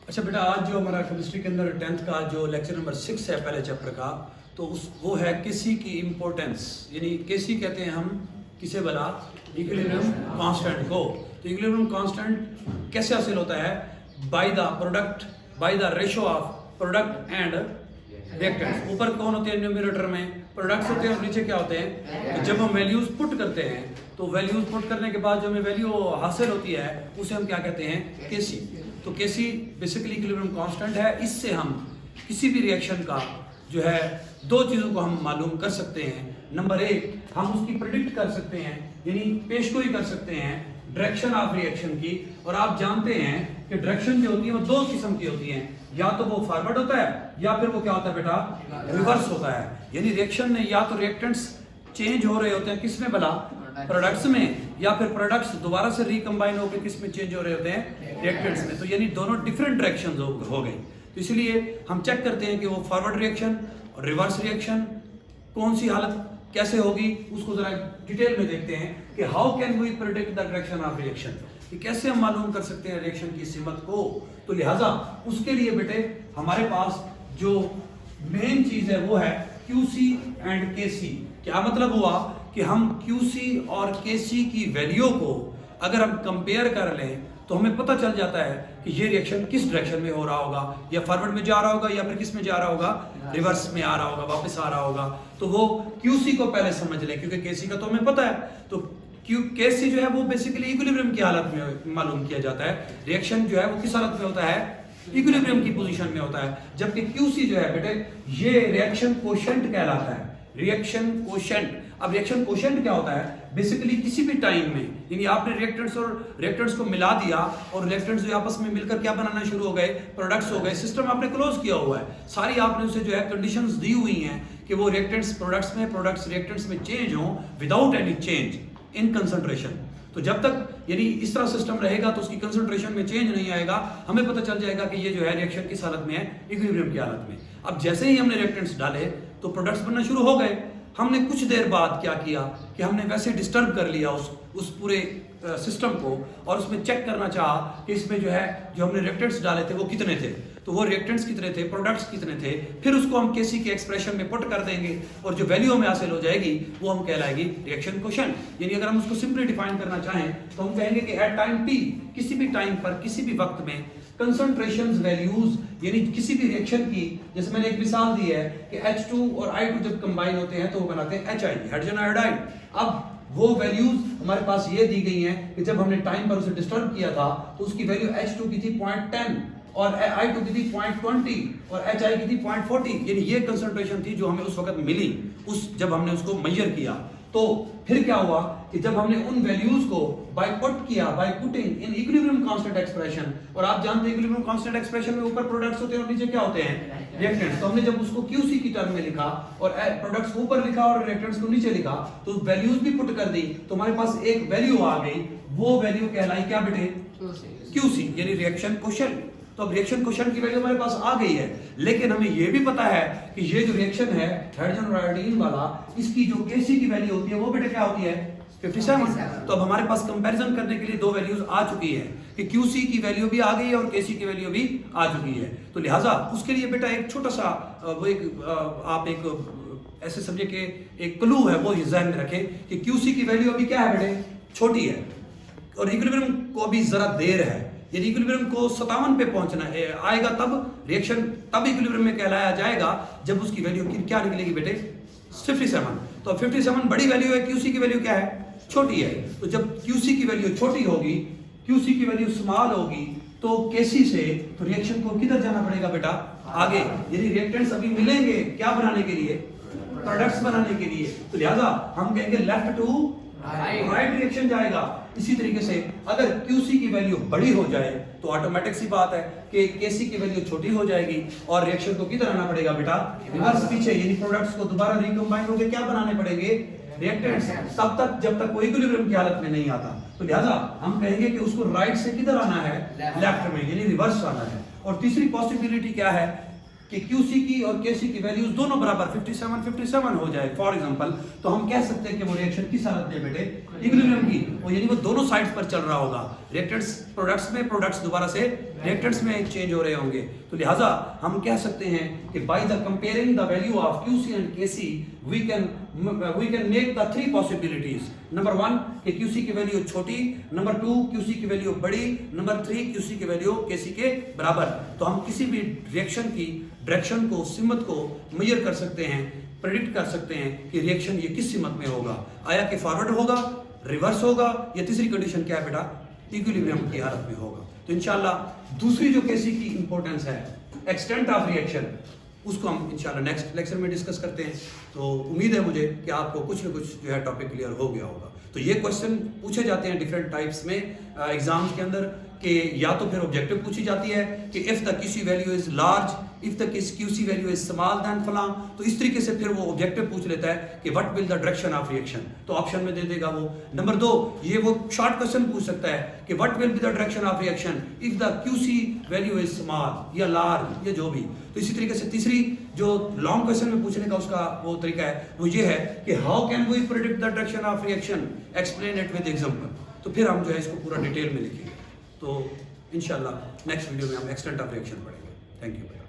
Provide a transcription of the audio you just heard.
अच्छा बेटा, आज जो हमारा केमिस्ट्री के अंदर 10th का जो लेक्चर नंबर 6 है पहले चैप्टर का, तो उस वो है केसी की इम्पोर्टेंस। यानी केसी कहते हैं हम किसे भला, इक्विलिब्रियम कांस्टेंट को। तो इक्विलिब्रियम कांस्टेंट कैसे हासिल होता है? By the product, by the ratio of product and reactants. ऊपर कौन होते हैं? न्यूमरेटर में प्रोडक्ट्स होते हैं और नीचे क्या होते हैं? तो जब हम वैल्यूज पुट करते हैं तो वैल्यूज पुट करने के बाद जो हमें वैल्यू हासिल होती है उसे हम क्या कहते हैं? केसी। तो केसी बेसिकली इक्विलिब्रियम कांस्टेंट है। इससे हम किसी भी रिएक्शन का जो है दो चीज़ों को हम मालूम कर सकते हैं। नंबर एक, हम उसकी प्रिडिक्ट कर सकते हैं, यानी पेशगोई कर सकते हैं डायरेक्शन ऑफ रिएक्शन की। और आप जानते हैं कि डायरेक्शन जो होती है वो दो किस्म की होती हैं, या तो वो फॉरवर्ड होता है या फिर वो क्या होता है बेटा? रिवर्स होता है। यानी रिएक्शन में या तो रिएक्टेंट्स चेंज हो रहे होते हैं, किसमें भला? प्रोडक्ट्स में, या फिर प्रोडक्ट्स दोबारा से रिकम्बाइन होकर किसमें चेंज हो रहे होते हैं? रिएक्टेंट्स में। तो यानी दोनों डिफरेंट डायरेक्शंस हो गई। तो इसलिए हम चेक करते हैं कि वो फॉरवर्ड रिएक्शन और रिवर्स रिएक्शन कौन सी हालत कैसे होगी, उसको जरा डिटेल में देखते हैं कि how can we predict the direction of reaction, कि कैसे हम मालूम कर सकते हैं रिएक्शन की सिमत को। तो लिहाजा उसके लिए बेटे हमारे पास जो मेन चीज है वो है QC एंड KC। क्या मतलब हुआ कि हम QC और KC की वैल्यू को अगर हम कंपेयर कर लें तो हमें पता चल जाता है कि ये रिएक्शन किस डायरेक्शन में हो रहा होगा, या फॉरवर्ड में जा रहा होगा या फिर किस में जा रहा होगा? रिवर्स में आ रहा होगा, वापस आ रहा होगा। तो वो QC को पहले समझ लें, क्योंकि KC का तो हमें पता है। तो KC जो है वो बेसिकली इक्विलिब्रियम की हालत में मालूम किया जाता है। रिएक्शन जो है वो किस हालत में होता है? इक्विलिब्रियम की पोजीशन में होता है। जबकि QC जो है बेटे ये रिएक्शन कोशेंट कहलाता है। Reaction quotient. अब रिएक्शन कोशेंट क्या होता है? बेसिकली किसी भी टाइम में, यानी आपने रिएक्टेंट्स और रिएक्टेंट्स को मिला दिया और रिएक्टेंट्स जो आपस में मिलकर क्या बनाना शुरू हो गए? प्रोडक्ट्स हो गए। सिस्टम आपने क्लोज किया हुआ है, सारी आपने उसे जो है कंडीशंस दी हुई हैं कि वो रिएक्टेंट्स प्रोडक्ट्स में, प्रोडक्ट्स रिएक्टेंट्स में चेंज हो without any change in concentration. तो जब तक यानी इस तरह सिस्टम रहेगा तो उसकी कंसंट्रेशन में चेंज नहीं आएगा, हमें पता चल जाएगा कि ये जो है रिएक्शन किस हालत में है? इक्विलिब्रियम की हालत में। अब जैसे ही हमने रिएक्टेंट्स डाले तो प्रोडक्ट्स बनना शुरू हो गए। हमने कुछ देर बाद क्या किया कि हमने वैसे डिस्टर्ब कर लिया उस पूरे सिस्टम को, और उसमें चेक करना चाहा कि इसमें जो है जो हमने रिएक्टेंट्स डाले थे वो कितने थे, तो वो रिएक्टेंट्स कितने थे, प्रोडक्ट्स कितने थे। फिर उसको हम KC के एक्सप्रेशन में पुट कर देंगे और जो वैल्यू हमें हासिल हो जाएगी वो हम कहलाएगी रिएक्शन कोशेंट। यानी अगर हम उसको सिंपली डिफाइन करना चाहें तो हम कहेंगे कि एट टाइम T, किसी भी टाइम पर किसी भी वक्त में कंसंट्रेशंस वैल्यूज, यानी किसी भी रिएक्शन की, जैसे मैंने एक मिसाल दी है कि H2 और I2 जब कंबाइन होते हैं तो वो बनाते हैं HI, हाइड्रोजन आयोडाइड। अब वो वैल्यूज हमारे पास ये दी गई हैं कि जब हमने टाइम पर उसे डिस्टर्ब किया था तो उसकी वैल्यू H2 की थी 0.10 और I2 की थी 0.20 और HI की थी 0.40। यानी ये कंसंट्रेशन थी जो हमें उस वक्त मिली जब हमने उसको मेजर किया। तो फिर क्या हुआ कि जब हमने उन वैल्यूज को by putting in equilibrium constant expression, और आप जानते हैं इक्विलिब्रियम कांस्टेंट एक्सप्रेशन में ऊपर प्रोडक्ट्स होते हैं और नीचे क्या होते हैं? रिएक्टेंट्स। तो हमने जब उसको QC की टर्म में लिखा और प्रोडक्ट्स को ऊपर लिखा और रिएक्टेंट्स को नीचे लिखा तो वैल्यूज भी पुट कर दी, तो हमारे पास एक वैल्यू आ गई। वो वैल्यू कहलाई क्या बेटे? QC, यानी रिएक्शन कोशेंट। तो अब रिएक्शन कोशेंट की वैल्यू हमारे पास आ गई है, लेकिन हमें यह भी पता है कि ये जो रिएक्शन है हाइड्रोजन और आयोडीन वाला, इसकी जो KC की वैल्यू होती है वो बेटे क्या होती है? 57। तो अब हमारे पास कंपैरिजन करने के लिए दो वैल्यूज आ चुकी है कि QC की वैल्यू भी आ गई है और KC की वैल्यू भी आ चुकी है। तो लिहाजा उसके लिए बेटा एक छोटा सा आप एक ऐसे समझे कि एक क्लू है वो ध्यान में रखें कि QC की वैल्यू अभी क्या है बेटे? छोटी है, और इक्विलिब्रियम को भी जरा देर है। यदि इक्विलिब्रियम को 57 पे पहुंचना आएगा तब रिएक्शन तब इक्विलिब्रियम में कहलाया जाएगा जब उसकी वैल्यू क्या निकलेगी बेटे? 57। तो 57 बड़ी वैल्यू है, QC की वैल्यू क्या है? छोटी है। तो जब QC की वैल्यू छोटी होगी, QC की वैल्यू स्मॉल होगी, तो KC से तो रिएक्शन को किधर जाना पड़ेगा बेटा? आगे। यदि रिएक्टेंट्स अभी मिलेंगे क्या बनाने के लिए? प्रोडक्ट्स बनाने के लिए। तो लिहाजा हम कहेंगे लेफ्ट टू राइट रिएक्शन जाएगा। इसी तरीके से अगर QC की वैल्यू बड़ी हो जाए तो ऑटोमेटिक सी बात है कि KC की वैल्यू छोटी हो जाएगी और रिएक्शन को किधर आना पड़ेगा बेटा? रिवर्स पीछे, यानी प्रोडक्ट्स को दोबारा रिकंबाइन होकर क्या बनाने पड़ेंगे? रिएक्टेंट्स। तब तक जब तक कोई इक्विलिब्रियम की हालत में नहीं आता। तो लिहाजा हम कहेंगे कि उसको राइट से किधर आना है? लेफ्ट में, यानी रिवर्स आना है। और तीसरी पॉसिबिलिटी क्या है कि QC की और KC की वैल्यूज दोनों बराबर 57 हो जाए फॉर एग्जांपल, तो हम कह सकते हैं कि वो रिएक्शन किस हालत में बेटे? इक्विलिब्रियम की। और यानी वो दोनों साइड्स पर चल रहा होगा, रिएक्टेंट्स प्रोडक्ट्स में, प्रोडक्ट्स दोबारा से रिएक्टेंट्स में चेंज हो रहे होंगे। तो लिहाजा हम कह सकते हैं कि by the comparing the value of QC and KC we can make the 3 possibilities. Number 1 कि QC की वैल्यू छोटी, नंबर 2 QC की वैल्यू बड़ी, नंबर 3 QC की वैल्यू KC के बराबर। तो हम किसी भी रिएक्शन की डायरेक्शन को, सिमत को मेजर कर सकते हैं, प्रेडिक्ट कर सकते हैं कि रिएक्शन ये किस सिमत में होगा, आया कि फॉरवर्ड होगा, रिवर्स होगा, या तीसरी कंडीशन क्या है बेटा, इक्विलिब्रियम की हालत में होगा। तो इंशाल्लाह दूसरी जो केसी की इंपॉर्टेंस है, एक्सटेंट ऑफ रिएक्शन, उसको हम इंशाल्लाह नेक्स्ट लेक्चर में डिस्कस करते हैं। तो उम्मीद है मुझे कि आपको कुछ न कुछ जो है टॉपिक क्लियर हो गया होगा। तो ये क्वेश्चन पूछे जाते हैं डिफरेंट टाइप्स में एग्जाम्स के अंदर, कि या तो फिर ऑब्जेक्टिव पूछी जाती है कि if the QC value is large, if the QC value is small then फलां। तो इस तरीके से फिर वो ऑब्जेक्टिव पूछ लेता है कि what will the direction of reaction, तो ऑप्शन में दे देगा वो। नंबर 2 ये वो शॉर्ट क्वेश्चन पूछ सकता है कि what will be the direction of reaction if the QC value is small या लार्ज, या जो भी। तो इसी तरीके से तीसरी जो लॉन्ग क्वेश्चन में पूछने का उसका वो तरीका है, वो ये है कि how can we predict the direction of reaction, explain it with example. तो फिर हम जो है इसको पूरा डिटेल में लिखेंगे। तो इंशाल्लाह नेक्स्ट वीडियो में हम एक्सटेंट ऑफ रिएक्शन पढ़ेंगे। Thank you.